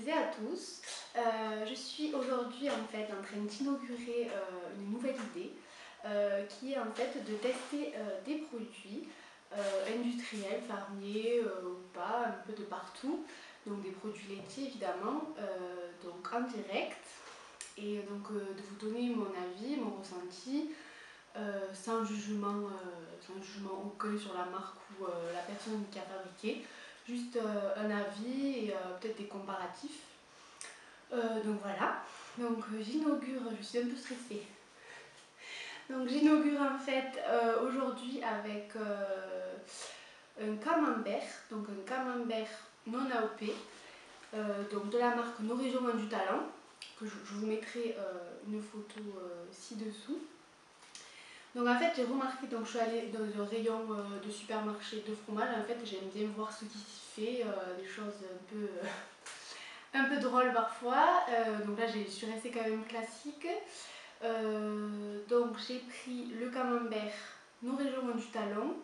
toutes et à tous. Je suis aujourd'hui en fait en train d'inaugurer une nouvelle idée qui est en fait de tester des produits industriels, fermiers ou pas, un peu de partout. Donc des produits laitiers évidemment, donc en direct. Et donc de vous donner mon avis, mon ressenti, sans jugement aucun sur la marque ou la personne qui a fabriqué. Juste un avis et peut-être des comparatifs. Donc voilà, donc j'inaugure, je suis un peu stressée. Donc j'inaugure en fait aujourd'hui avec un camembert, donc un camembert non AOP, donc de la marque Nos Régions ont du talent, que je vous mettrai une photo ci-dessous. Donc en fait j'ai remarqué, donc je suis allée dans un rayon de supermarché de fromage, en fait j'aime bien voir ce qui s'y fait, des choses un peu drôles parfois, donc là je suis restée quand même classique. Donc j'ai pris le camembert Nos Régions ont du talent,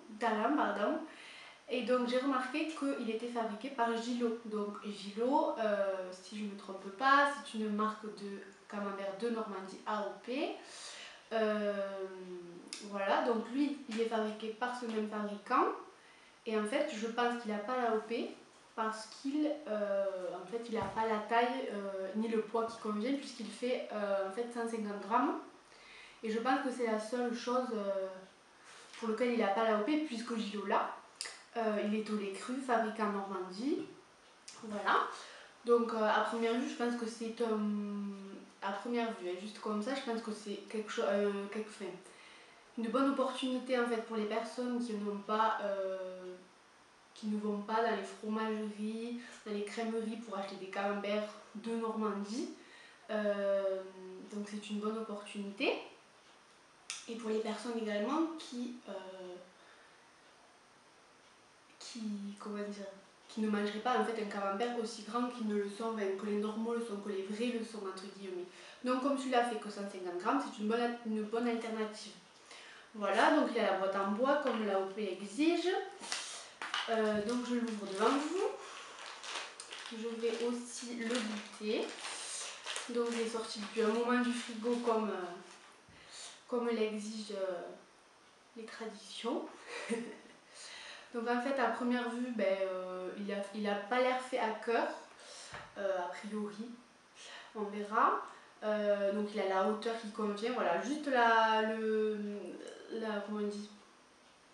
pardon, et donc j'ai remarqué qu'il était fabriqué par Gilo. Donc Gilo, si je ne me trompe pas, c'est une marque de camembert de Normandie AOP. Voilà, donc lui il est fabriqué par ce même fabricant et en fait je pense qu'il n'a pas l'AOP parce qu'il en fait, il n'a pas la taille ni le poids qui convient puisqu'il fait en fait 150 grammes et je pense que c'est la seule chose pour laquelle il n'a pas l'AOP puisque Gilo l'a. Il est au lait cru, fabriqué en Normandie, voilà. Donc à première vue je pense que c'est à première vue, juste comme ça, je pense que c'est quelque chose, une bonne opportunité en fait pour les personnes qui n'ont pas, qui ne vont pas dans les fromageries, dans les crèmeries pour acheter des camemberts de Normandie. Donc c'est une bonne opportunité. Et pour les personnes également comment dire, qui ne mangeraient pas en fait un camembert aussi grand qu'ils ne le sont, enfin, que les normaux le sont, que les vrais le sont entre guillemets. Donc comme celui-là fait que 150 grammes, c'est une bonne alternative. Voilà, donc il y a la boîte en bois comme l'AOP exige. Donc je l'ouvre devant vous. Je vais aussi le goûter. Donc il est sorti depuis un moment du frigo comme l'exigent les traditions. Donc en fait à première vue, il a pas l'air fait à cœur, a priori, on verra. Donc il a la hauteur qui convient, voilà, juste comment on dit,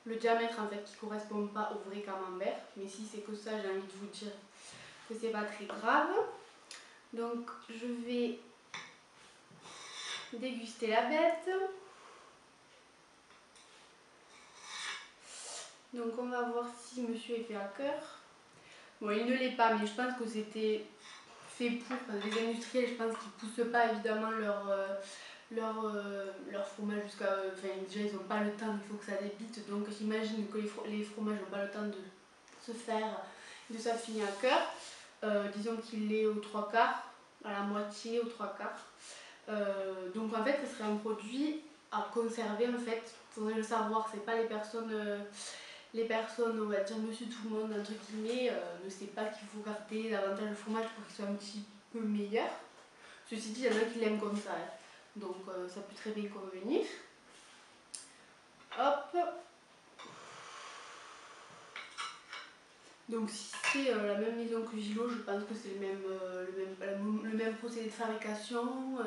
le diamètre en fait qui ne correspond pas au vrai camembert. Mais si c'est que ça, j'ai envie de vous dire que c'est pas très grave. Donc je vais déguster la bête. Donc on va voir si monsieur est fait à cœur. Bon, il ne l'est pas, mais je pense que c'était fait pour les industriels. Je pense qu'ils ne poussent pas évidemment leur fromage jusqu'à... Enfin déjà ils n'ont pas le temps, il faut que ça débite. Donc j'imagine que les fromages n'ont pas le temps de se faire, de s'affiner à cœur. Disons qu'il est aux 3/4, à la moitié, aux 3/4. Donc en fait ce serait un produit à conserver en fait. Il faudrait le savoir, c'est pas les personnes, on va dire monsieur tout le monde entre guillemets, ne sait pas qu'il faut garder davantage le fromage pour qu'il soit un petit peu meilleur. Ceci dit, il y en a qui l'aiment comme ça, hein. Donc ça peut très bien convenir. Hop. Donc si c'est la même maison que Gilo, je pense que c'est le même procédé de fabrication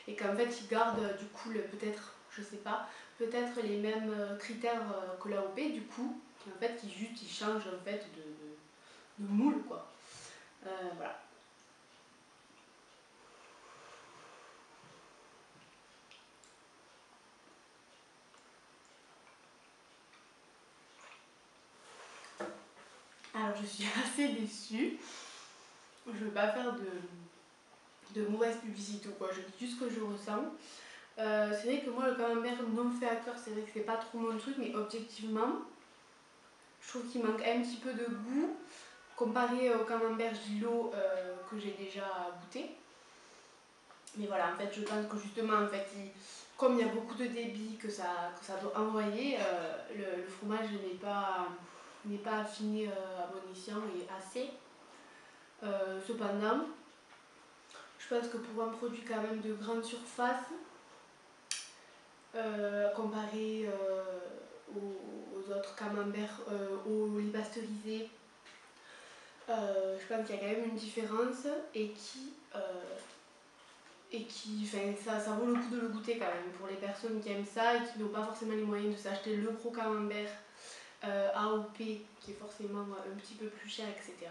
et qu'en fait ils gardent du coup peut-être, je sais pas, peut-être les mêmes critères que l'AOP du coup, en fait ils changent en fait de moule quoi. Voilà. Alors je suis assez déçue. Je ne veux pas faire de mauvaise publicité ou quoi, je dis juste ce que je ressens. C'est vrai que moi le camembert non fait à cœur, c'est vrai que c'est pas trop mon truc, mais objectivement, je trouve qu'il manque un petit peu de goût comparé au camembert Gilo que j'ai déjà goûté. Mais voilà, en fait je pense que justement, en fait, comme il y a beaucoup de débit que ça doit envoyer, le fromage n'est pas affiné à bon escient et assez. Cependant, je pense que pour un produit quand même de grande surface, comparé aux autres camemberts, aux lait pasteurisés, je pense qu'il y a quand même une différence ça vaut le coup de le goûter quand même pour les personnes qui aiment ça et qui n'ont pas forcément les moyens de s'acheter le gros camembert AOP qui est forcément un petit peu plus cher, etc.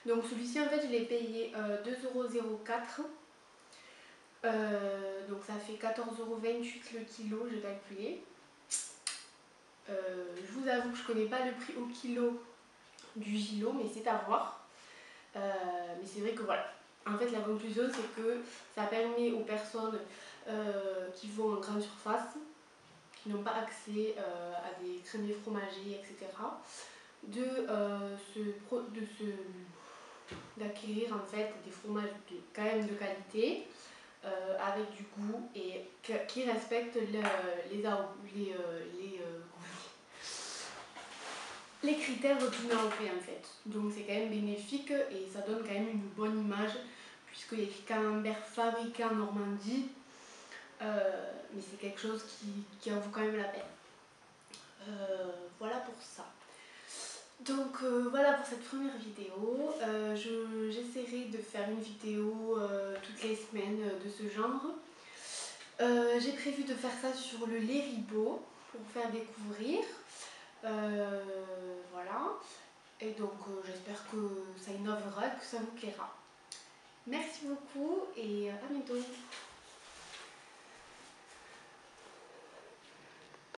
Donc celui-ci en fait je l'ai payé 2,04 €. Donc ça fait 14,28 € le kilo, j'ai calculé. Je vous avoue que je connais pas le prix au kilo du Gilo, mais c'est à voir. Mais c'est vrai que voilà. En fait, la conclusion, c'est que ça permet aux personnes qui vont en grande surface, qui n'ont pas accès à des crémiers fromagers, etc., d'acquérir en fait des fromages quand même de qualité, avec du goût et qui respectent les critères de l'Union européenne en fait. Donc c'est quand même bénéfique et ça donne quand même une bonne image puisqu'il y a écrit camembert fabriqué en Normandie, mais c'est quelque chose qui en vaut quand même la peine. Voilà pour ça. Donc voilà pour cette première vidéo. J'essaierai de faire une vidéo toutes les semaines de ce genre. J'ai prévu de faire ça sur le lait Ribot pour vous faire découvrir. Voilà. Et donc j'espère que ça innovera, que ça vous plaira. Merci beaucoup et à bientôt.